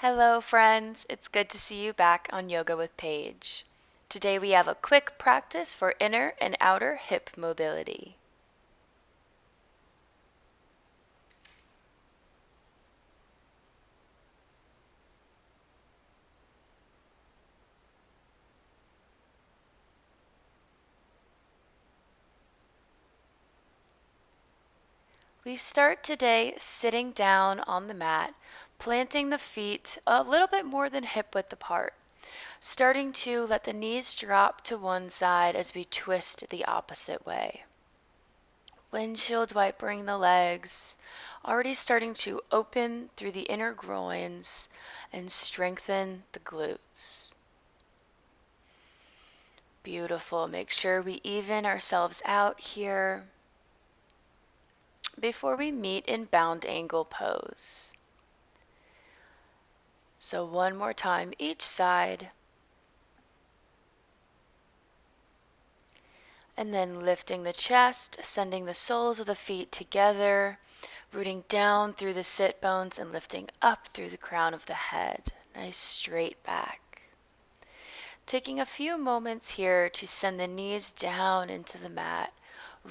Hello, friends. It's good to see you back on Yoga with Paige. Today we have a quick practice for inner and outer hip mobility. We start today sitting down on the mat, planting the feet a little bit more than hip width apart, starting to let the knees drop to one side as we twist the opposite way. Windshield wipering the legs, already starting to open through the inner groins and strengthen the glutes. Beautiful. Make sure we even ourselves out here before we meet in bound angle pose. So one more time each side. And then lifting the chest, sending the soles of the feet together, rooting down through the sit bones and lifting up through the crown of the head. Nice straight back. Taking a few moments here to send the knees down into the mat,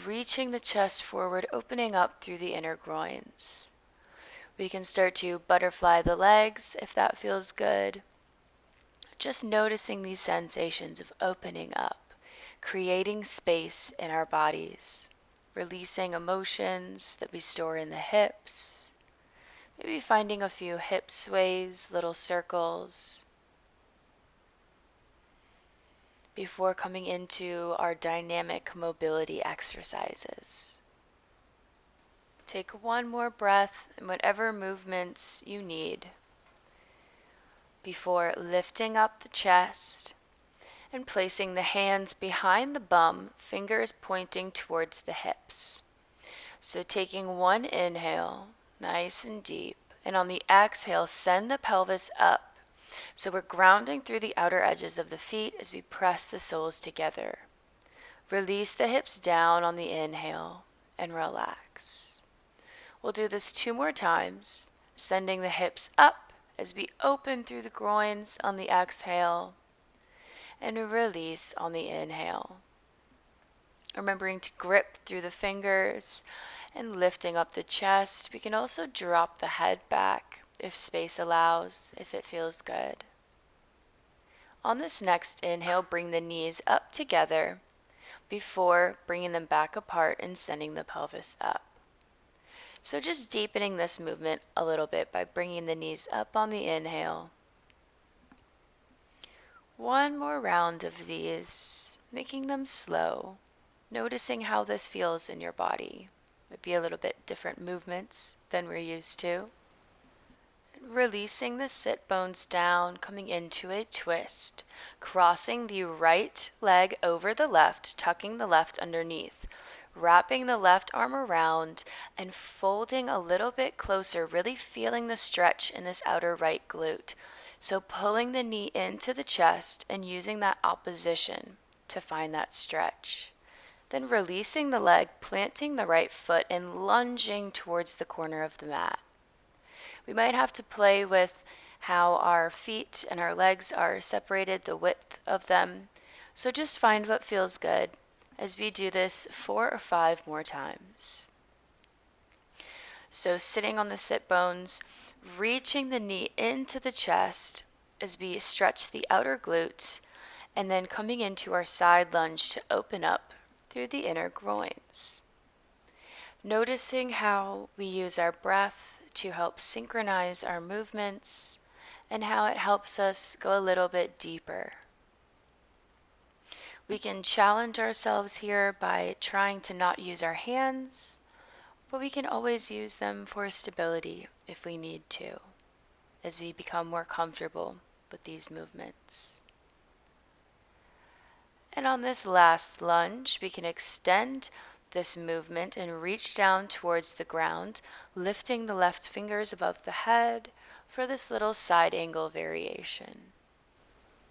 reaching the chest forward, opening up through the inner groins. We can start to butterfly the legs if that feels good. Just noticing these sensations of opening up, creating space in our bodies, releasing emotions that we store in the hips, maybe finding a few hip sways, little circles, before coming into our dynamic mobility exercises. Take one more breath and whatever movements you need before lifting up the chest and placing the hands behind the bum, fingers pointing towards the hips. So taking one inhale, nice and deep, and on the exhale, send the pelvis up. So we're grounding through the outer edges of the feet as we press the soles together. Release the hips down on the inhale and relax. We'll do this 2 more times, sending the hips up as we open through the groins on the exhale and release on the inhale. Remembering to grip through the fingers and lifting up the chest. We can also drop the head back if space allows, if it feels good. On this next inhale, bring the knees up together before bringing them back apart and sending the pelvis up. So just deepening this movement a little bit by bringing the knees up on the inhale. One more round of these, making them slow, noticing how this feels in your body. Might be a little bit different movements than we're used to. Releasing the sit bones down, coming into a twist, crossing the right leg over the left, tucking the left underneath, wrapping the left arm around and folding a little bit closer, really feeling the stretch in this outer right glute. So pulling the knee into the chest and using that opposition to find that stretch. Then releasing the leg, planting the right foot and lunging towards the corner of the mat. We might have to play with how our feet and our legs are separated, the width of them. So just find what feels good as we do this 4 or 5 more times. So sitting on the sit bones, reaching the knee into the chest as we stretch the outer glute, and then coming into our side lunge to open up through the inner groins. Noticing how we use our breath to help synchronize our movements and how it helps us go a little bit deeper. We can challenge ourselves here by trying to not use our hands, but we can always use them for stability if we need to, as we become more comfortable with these movements. And on this last lunge, we can extend this movement and reach down towards the ground, lifting the left fingers above the head for this little side angle variation.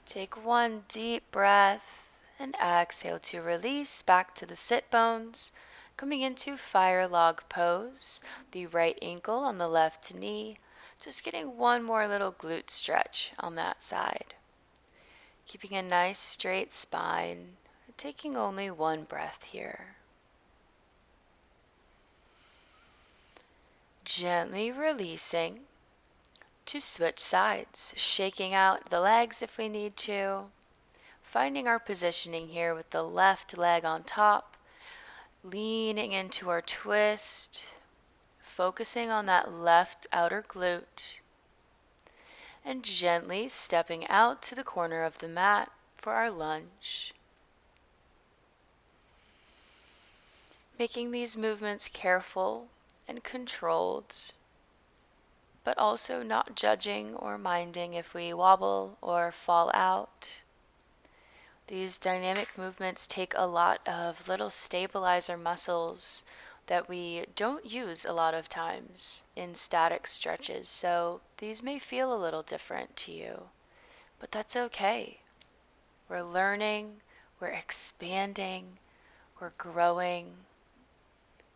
Take one deep breath and exhale to release back to the sit bones, coming into fire log pose, the right ankle on the left knee, Just getting one more little glute stretch on that side. Keeping a nice straight spine, taking only one breath here. Gently releasing to switch sides, shaking out the legs if we need to, finding our positioning here with the left leg on top, leaning into our twist, focusing on that left outer glute, and gently stepping out to the corner of the mat for our lunge. Making these movements careful and controlled, but also not judging or minding if we wobble or fall out. These dynamic movements take a lot of little stabilizer muscles that we don't use a lot of times in static stretches, so these may feel a little different to you, but that's okay. We're learning, we're expanding, we're growing,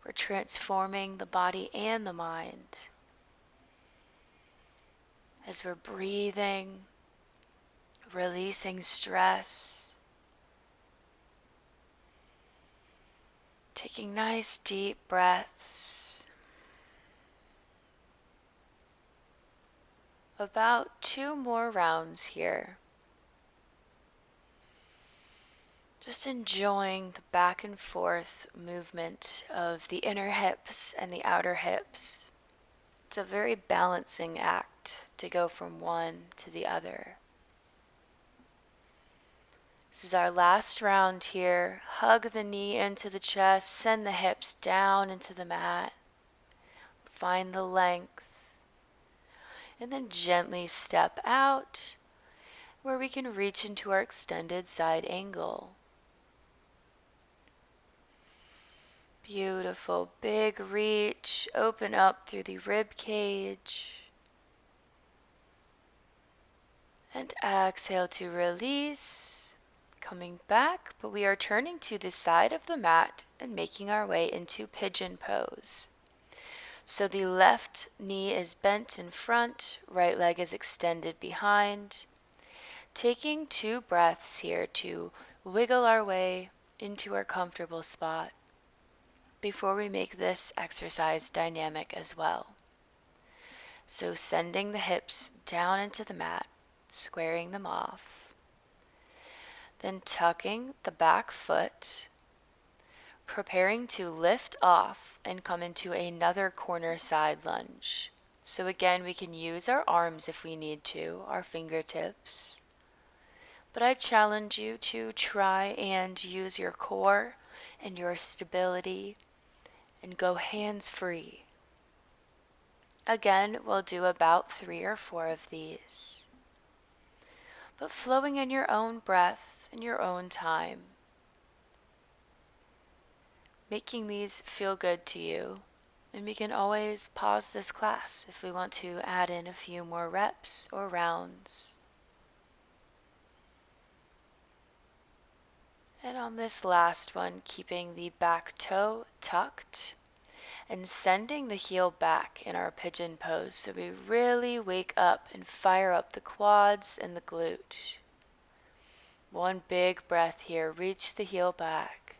we're transforming the body and the mind. As we're breathing, releasing stress, taking nice deep breaths. About 2 more rounds here. Just enjoying the back and forth movement of the inner hips and the outer hips. It's a very balancing act to go from one to the other. This is our last round here. Hug the knee into the chest, send the hips down into the mat. Find the length. And then gently step out where we can reach into our extended side angle. Beautiful, big reach, open up through the rib cage. And exhale to release, coming back, but we are turning to the side of the mat and making our way into pigeon pose. So the left knee is bent in front, right leg is extended behind. Taking 2 breaths here to wiggle our way into our comfortable spot before we make this exercise dynamic as well. So sending the hips down into the mat, squaring them off. Then tucking the back foot, preparing to lift off and come into another corner side lunge. So again, we can use our arms if we need to, our fingertips. But I challenge you to try and use your core and your stability and go hands-free. Again, we'll do about 3 or 4 of these. But flowing in your own breath, in your own time. Making these feel good to you. And we can always pause this class if we want to add in a few more reps or rounds. And on this last one, keeping the back toe tucked and sending the heel back in our pigeon pose so we really wake up and fire up the quads and the glute. One big breath here, reach the heel back.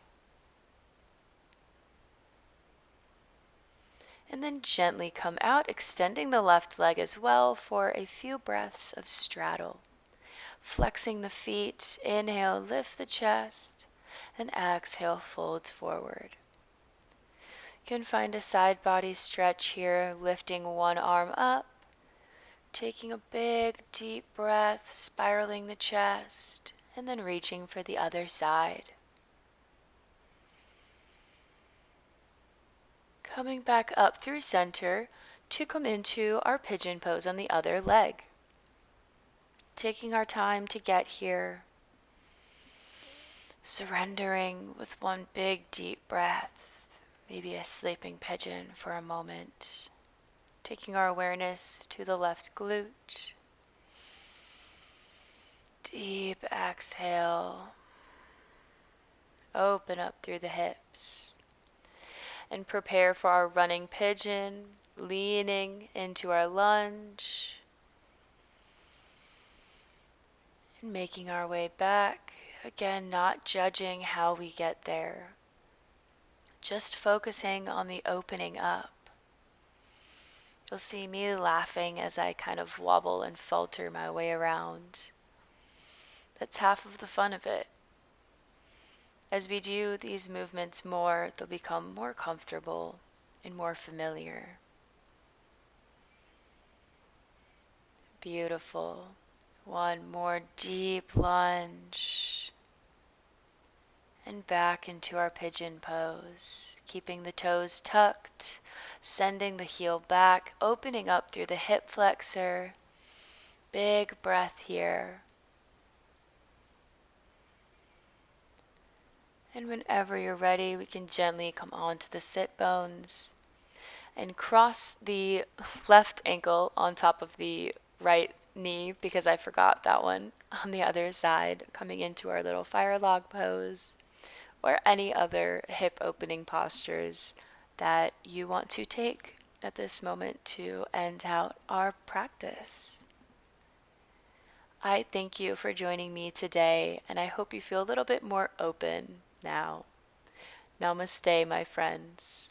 And then gently come out, extending the left leg as well for a few breaths of straddle. Flexing the feet, inhale, lift the chest, and exhale, fold forward. You can find a side body stretch here, lifting one arm up, taking a big deep breath, spiraling the chest, and then reaching for the other side. Coming back up through center to come into our pigeon pose on the other leg. Taking our time to get here. Surrendering with one big deep breath. Maybe a sleeping pigeon for a moment. Taking our awareness to the left glute. Deep exhale. Open up through the hips. And prepare for our running pigeon. leaning into our lunge and making our way back. Again, not judging how we get there, just focusing on the opening up. You'll see me laughing as I kind of wobble and falter my way around. That's half of the fun of it. As we do these movements more, they'll become more comfortable and more familiar. Beautiful. One more deep lunge. And back into our pigeon pose, keeping the toes tucked, sending the heel back, opening up through the hip flexor. Big breath here. And whenever you're ready, we can gently come onto the sit bones and cross the left ankle on top of the right knee, because I forgot that one, on the other side, coming into our little fire log pose, or any other hip opening postures that you want to take at this moment to end out our practice. I thank you for joining me today, and I hope you feel a little bit more open now. Namaste, my friends.